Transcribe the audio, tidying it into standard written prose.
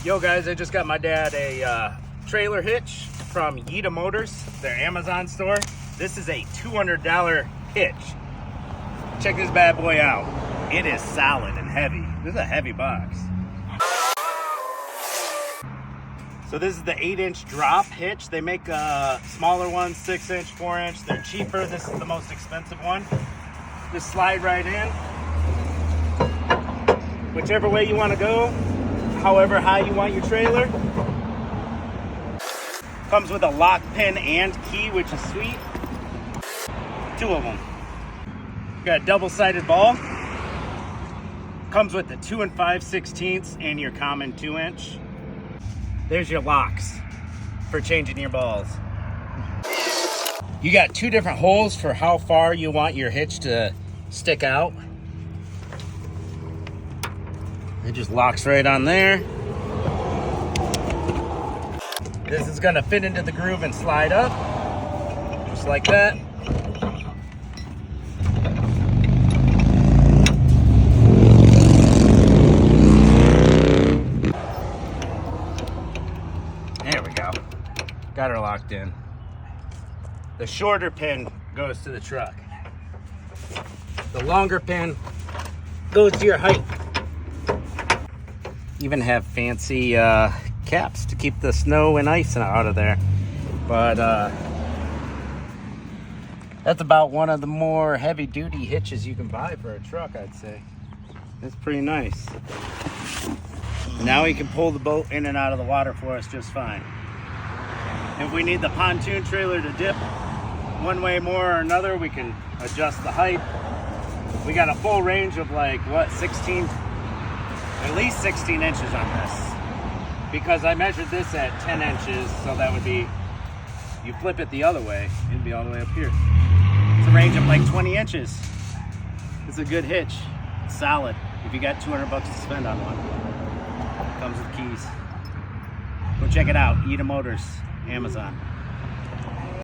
Yo guys, I just got my dad a trailer hitch from YitaMotors, their Amazon store. This is a $200 hitch. Check this bad boy out. It is solid and heavy. This is a heavy box. So this is the 8-inch drop hitch. They make smaller ones, 6-inch, 4-inch. They're cheaper. This is the most expensive one. Just slide right in. Whichever way you want to go, however high you want your trailer. Comes with a lock pin and key, which is sweet. 2 of them. Got a double-sided ball. Comes with the 2 5/16 and your common 2-inch. There's your locks for changing your balls. You got 2 different holes for how far you want your hitch to stick out. It just locks right on there. This is gonna fit into the groove and slide up, just like that. There we go. Got her locked in. The shorter pin goes to the truck. The longer pin goes to your height. Even have fancy caps to keep the snow and ice out of there. But that's about one of the more heavy-duty hitches you can buy for a truck, I'd say. It's pretty nice. Now he can pull the boat in and out of the water for us just fine. If we need the pontoon trailer to dip one way more or another, we can adjust the height. We got a full range of like, what, 16? At least 16 inches on this. Because I measured this at 10 inches, so that would be, you flip it the other way, it'd be all the way up here. It's a range of like 20 inches. It's a good hitch. It's solid. If you got 200 bucks to spend on one. Comes with keys. Go check it out. YitaMotors, Amazon.